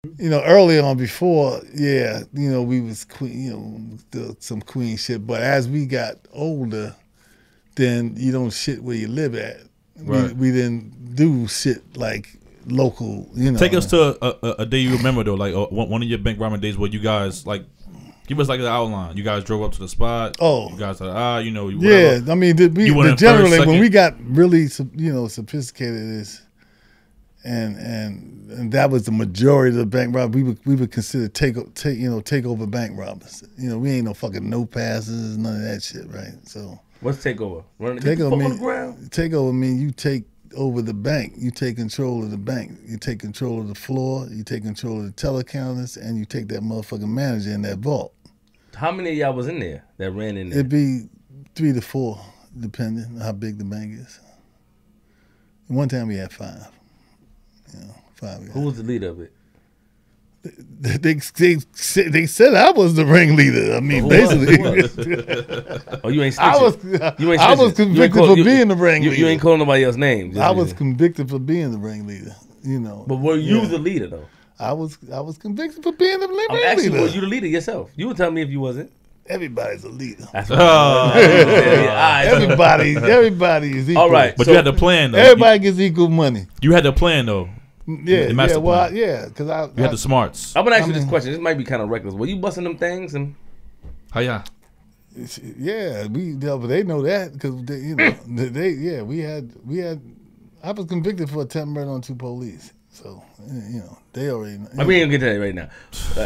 Early on before, yeah, we was queen, some queen shit. But as we got older, then you don't shit where you live at. Right. We didn't do shit like local, Take us to a day you remember though, like one of your bank robbing days where you guys like give us like the outline. You guys drove up to the spot. Oh, you guys said yeah. I mean, generally when we got really sophisticated is. And that was the majority of the bank robbers. We would consider take over bank robbers. We ain't no fucking no passes, none of that shit, right? So what's takeover? Takeover on the ground. Takeover mean you take over the bank. You take control of the bank. You take control of the floor. You take control of the teller counters, and you take that motherfucking manager in that vault. How many of y'all was in there that ran in there? It'd be 3 to 4, depending on how big the bank is. One time we had 5. 5 guys. Who was the leader of it? They said I was the ringleader. I mean, basically. Oh, you ain't snitching. I was convicted for being the ringleader. You ain't calling nobody else's name. I was convicted for being the ringleader. But were you the leader though? I was convicted for being the ringleader. Actually, were you the leader yourself? You would tell me if you wasn't. Everybody's a leader. That's right. Everybody is equal. All right, but you had the plan though. Everybody gets equal money. You had the plan though. Yeah, because you had the smarts. I'm gonna ask you this question. This might be kind of reckless. Were you busting them things and? How yeah? Yeah, but they know that because we had. I was convicted for attempted murder on 2 police, so they already know. We ain't gonna get to that right now.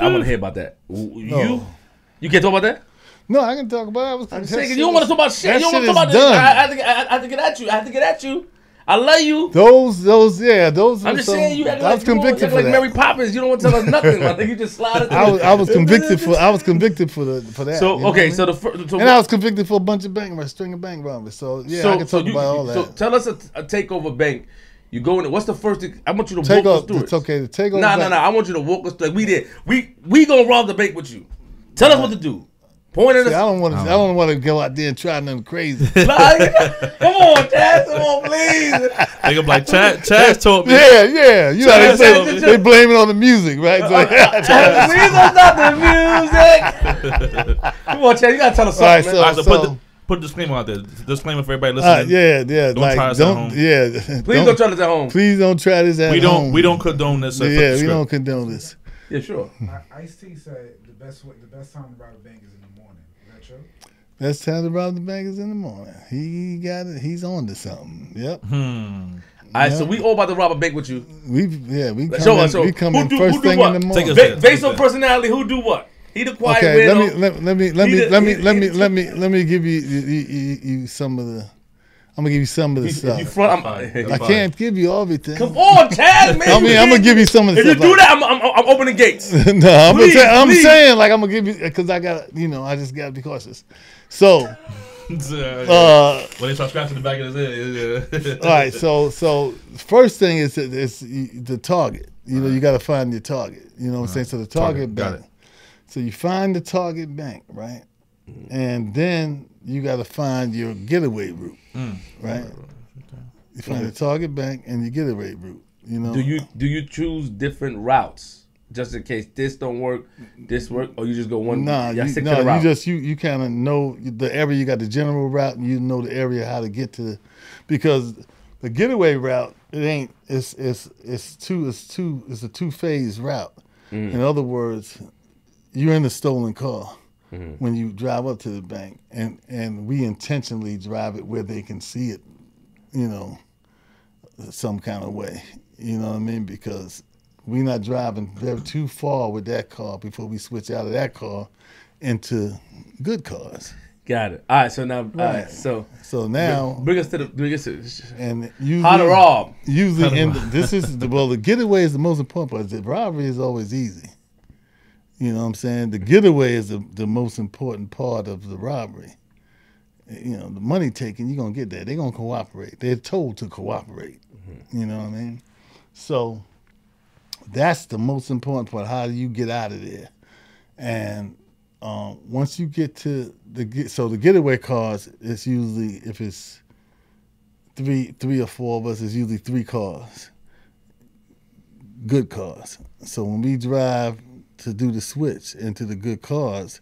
I want to hear about that. You can't talk about that. No, I can talk about it. I'm saying you don't want to talk about shit. You don't want to talk about this. I have to get at you. I have to get at you. I love you. Those. I'm just saying you act I was convicted for like that. Mary Poppins. You don't want to tell us nothing. I think you just slide it. I was convicted for that. So okay, so and I was convicted for a string of bank robberies. So I can talk about all that. So tell us a takeover bank. You go in. What's the first thing? I want you to walk us through it. It's okay to take over. No. I want you to walk us through. Like we did. We gonna rob the bank with you. Tell us what to do. Point at us. I don't want to go out there and try nothing crazy. Come on, Chaz. Come on, please. They gonna be like Chaz told me. Yeah. You know they say they blame it on the music, right? So, please don't stop the music. Come on, Chaz. You gotta tell us something. All right, so put a disclaimer out there. Disclaimer for everybody listening. Yeah. Don't try this at home. Please don't try this at home. Please don't try this at home. We don't condone this. We don't condone this. Yeah, sure. Ice-T said the best time to rob a bank is in the morning. Is that true? Best time to rob the bank is in the morning. He got it. He's on to something. Yep. All right, so we all about to rob a bank with you. We come in first thing in the morning. Based on personality, who do what? He the quiet weirdo. Let me give you some of the. I'm gonna give you some of the stuff. I can't give you everything. Come on, Chaz, man. I'm gonna give you some of the stuff. If you do that, I'm opening gates. No, I'm saying like I'm gonna give you because I got I just gotta be cautious. So. When they start scratching the back of his head. All right, so first thing is the target. You got to find your target. You know what I'm saying? So the target bank. Got it. So you find the target bank, right? And then you got to find your getaway route, right? You find the target bank and your getaway route. Do you choose different routes just in case this don't work, this work, or you just go one? You kind of know the area. You got the general route, and you know the area how to get to, because the getaway route it's a 2-phase route. In other words, you're in a stolen car. When you drive up to the bank, and we intentionally drive it where they can see it, some kind of way. You know what I mean? Because we're not driving too far with that car before we switch out of that car into good cars. Got it. All right. So now, right. All right. So now, bring us to and how to rob. Usually, the getaway is the most important part. The robbery is always easy. You know what I'm saying? The getaway is the most important part of the robbery. The money taking, you're going to get that. They're going to cooperate. They're told to cooperate. You know what I mean? So that's the most important part. How do you get out of there? And once you get to the getaway cars, it's usually, if it's three or four of us, it's usually 3 cars. good cars. So when we drive to do the switch into the good cars,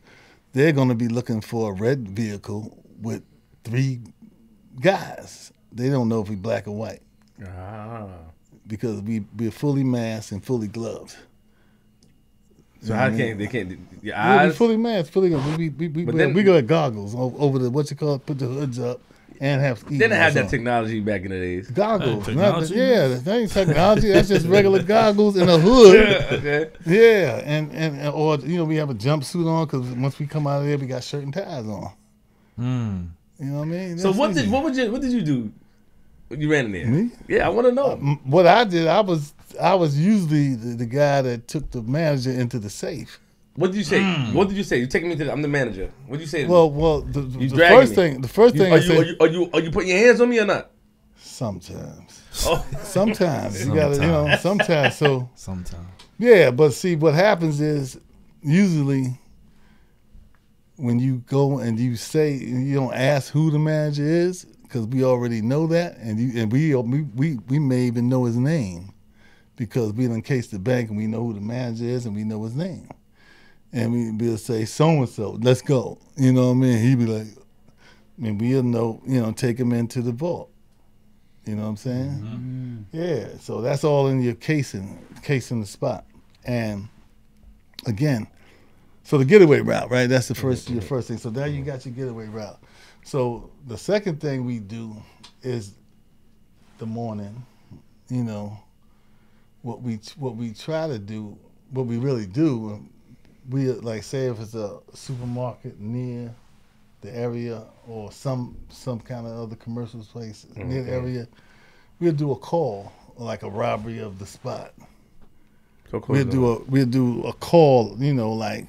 they're going to be looking for a red vehicle with 3 guys. They don't know if we black or white because we're fully masked and fully gloved. So how can they can't your Yeah, we eyes? fully masked, fully gloved. But then- We got goggles over the put the hoods up and have. They didn't have that on. technology back in the days. Goggles, Technology? that ain't technology. That's just regular goggles and a hood. Okay. Yeah, and or we have a jumpsuit on because once we come out of there, we got shirt and ties on. You know what I mean? So That's easy. what did you do when you ran in there? Me? Yeah, I want to know. What I did, I was usually the guy that took the manager into the safe. What did you say? What did you say? You taking me to? I'm the manager. What did you say? Well, the dragging first thing are I said. you putting your hands on me or not? Sometimes. Oh, Sometimes you gotta, sometimes. So Sometimes. yeah, but see, what happens is usually when you go and you say you don't ask who the manager is because we already know that, and we may even know his name because we done cased the bank and we know who the manager is and we know his name, and we'll say so and so, let's go. You know what I mean? He'd be like, and we'll know, take him into the vault. You know what I'm saying? Yeah. So that's all in your casing the spot. And again, so the getaway route, right? That's your first thing. So now you got your getaway route. So the second thing we do is the morning. What we try to do, what we really do, we like say if it's a supermarket near the area or some kind of other commercial place near the area, we'll do a call, like a robbery of the spot. We'll do a call, like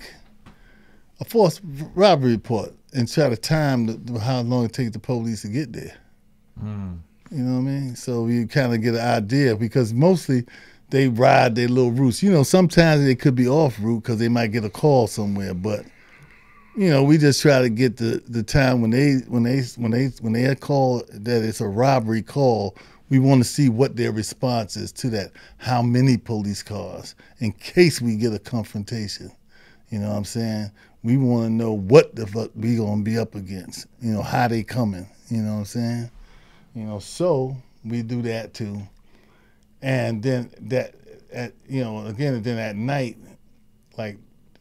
a forced robbery report, and try to time how long it takes the police to get there. You know what I mean? So you kind of get an idea because mostly they ride their little routes. Sometimes they could be off route because they might get a call somewhere, but we just try to get the time when they call that it's a robbery call. We want to see what their response is to that. How many police cars in case we get a confrontation. You know what I'm saying? We want to know what the fuck we gonna be up against. How they coming. You know what I'm saying? So we do that too. And then then at night, like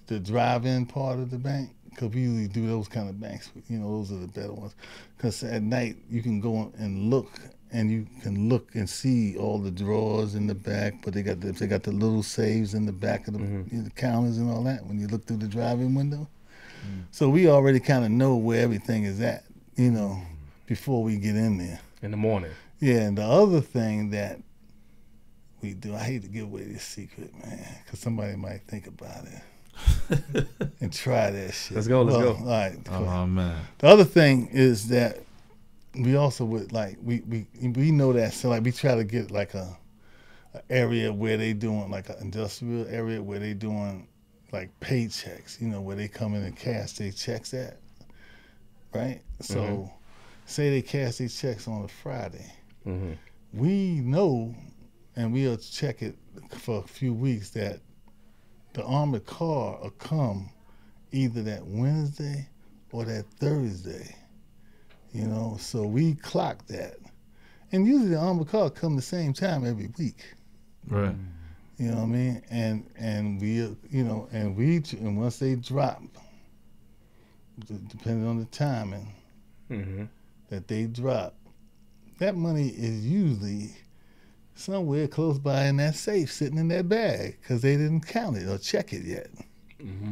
the drive-in part of the bank, because we usually do those kind of banks. Those are the better ones. Because at night you can go and look, and you can look and see all the drawers in the back, but they got the little saves in the back of the counters and all that when you look through the drive-in window. So we already kind of know where everything is at, before we get in there. in the morning. Yeah, and the other thing that we do, I hate to give away this secret, man, because somebody might think about it and try that shit. Let's go. All right. Oh man. The other thing is that we also would we know that, so like we try to get like a area where they doing like an industrial area where they doing like paychecks, where they come in and cash their checks at, right? So say they cash their checks on a Friday. We know, and we'll check it for a few weeks, that the armored car will come either that Wednesday or that Thursday. So we clock that. And usually the armored car come the same time every week. Right. You know what I mean? And we, and once they drop, depending on the timing that they drop, that money is usually somewhere close by in that safe, sitting in that bag, because they didn't count it or check it yet.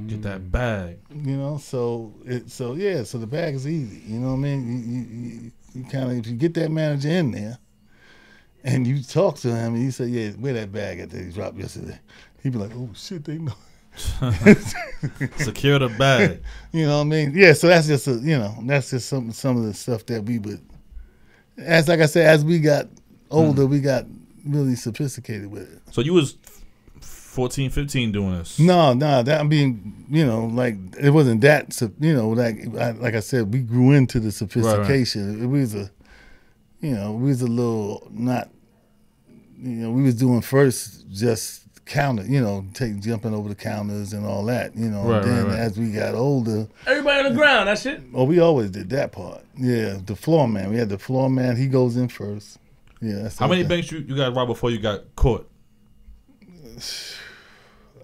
Get that bag. So the bag is easy. You know what I mean? You kind of, if you get that manager in there, and you talk to him, and you say, "Yeah, where that bag at that he dropped yesterday?" He'd be like, "Oh shit, they know." Secure the bag. You know what I mean? Yeah. So that's just that's just some of the stuff that we would. Like I said, as we got older, we got really sophisticated with it. So you was 14, 15 doing this? No, that I mean, like it wasn't that. Like I said, we grew into the sophistication. Right. It was we was a little not. We was doing first just counter, jumping over the counters and all that, Right, and then right. as we got older, Everybody on the ground. That shit. we always did that part. Yeah, the floor man. We had the floor man. He goes in first. Yeah. That's How many okay. banks you guys robbed before you got caught?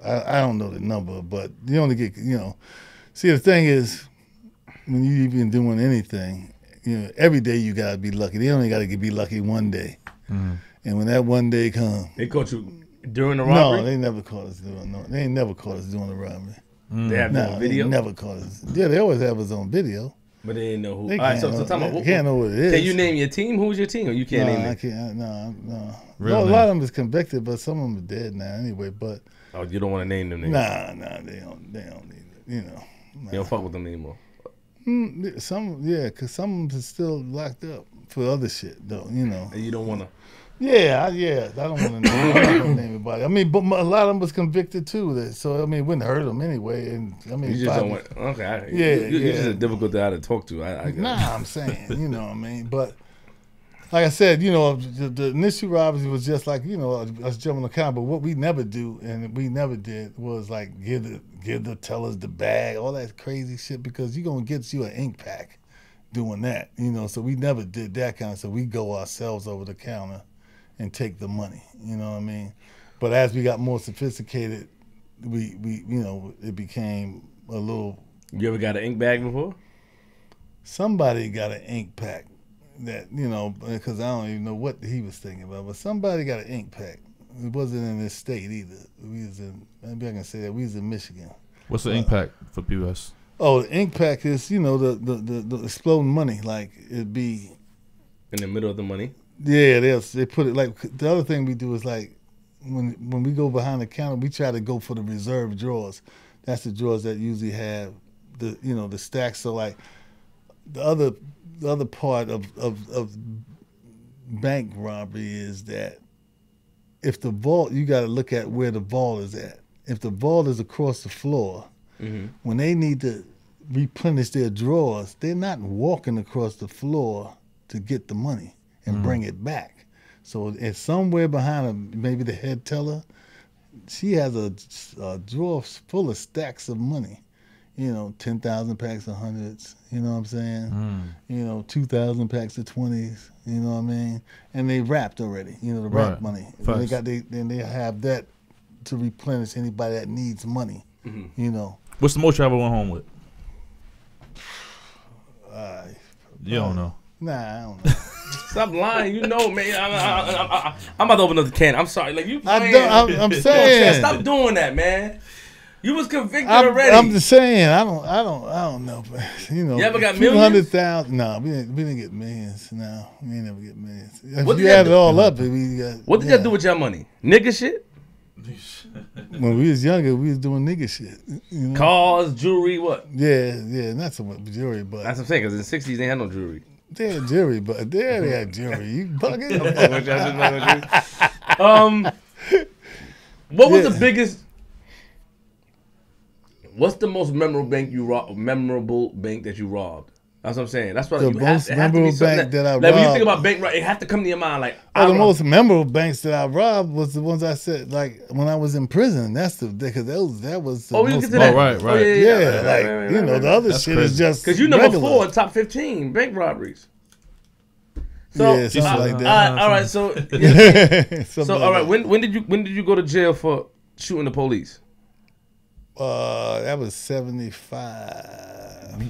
I don't know the number, but you only get, See, the thing is, when you even doing anything, every day you gotta be lucky. They only gotta be lucky one day, and when that one day comes, They caught you during the no, robbery. they never caught us doing. No, they ain't never caught us doing the robbery. They have No, no video, they never caught us. Yeah, they always have us on video. but they didn't know who. They All right, can't, so tell me, they can't know what it is. can you name your team? Who's your team? Or you can't No, name I it? can't. No. Real No, a name. lot of them is convicted, but some of them are dead now anyway. But Oh, you don't want to name them names. nah, they don't need it. You don't fuck with them anymore. Because some of them is still locked up for other shit, though. And you don't want to. Yeah. I don't want to name anybody. I mean, but a lot of them was convicted too. So I mean, it wouldn't hurt them anyway. And I mean, You just don't want. Okay. Yeah, You're just yeah. a difficult guy to talk to. I get it. Nah, I'm saying, what I mean. But like I said, the initial robbery was just like, us jumping the counter. But what we never do and we never did was like give the tellers the bag, all that crazy shit, because you're gonna get you an ink pack doing that, So we never did that kind of stuff. We go ourselves over the counter and take the money, you know what I mean? But as we got more sophisticated, we it became a little. You ever got an ink bag before? Somebody got an ink pack that, because I don't even know what he was thinking about, but somebody got an ink pack. It wasn't in this state either. We was in, maybe I can say that, we was in Michigan. What's the impact for POS? Oh, the ink pack is, the exploding money. Like, it'd be, In the middle of the money. yeah, they put it, like, the other thing we do is, like, when we go behind the counter, we try to go for the reserve drawers. That's the drawers that usually have the stacks. So, like, the other part of bank robbery is that if the vault, you got to look at where the vault is at. If the vault is across the floor, when they need to replenish their drawers, they're not walking across the floor to get the money and bring it back. So it's somewhere behind them, maybe the head teller, she has a drawer full of stacks of money. 10,000 packs of hundreds, you know what I'm saying? 2,000 packs of 20s, you know what I mean? And they wrapped already, the wrap Right. money. Facts. Then they have that to replenish anybody that needs money, What's the most you ever went home with? You don't know. Nah, I don't know. Stop lying. You know, man. I'm about to open up the can. I'm sorry. Like, you I playing. don't, I'm saying. Stop doing that, man. You was convicted I'm already. just saying. I don't know, but You ever got a few millions? 100,000. No, we didn't get millions. No, we ain't never get millions. If What you did y'all add it do? all up, we got. What did y'all do with your money? Nigga shit? When we was younger, we was doing nigga shit. Cars, jewelry, what? Yeah, not so much jewelry, but That's what I'm saying, because in the 60s, they had no jewelry. they had jewelry, but there they had jewelry. You bugging? What was Yeah. the biggest? What's the most memorable bank you robbed? Memorable bank that you robbed? That's what I'm saying. That's what The you most it have to be memorable something bank that I like when you robbed. think about bank, right? It have to come to your mind. Like Oh, the I most memorable banks that I robbed was the ones I said, like when I was in prison. That's because that was the Oh, we most get to that. right, right. Yeah, the other That's shit crazy. is just Because you number regular. 4 in top 15 bank robberies. So, Yeah, something like all that. right. So, Something so like all right. that. When did you go to jail for shooting the police? That was 75.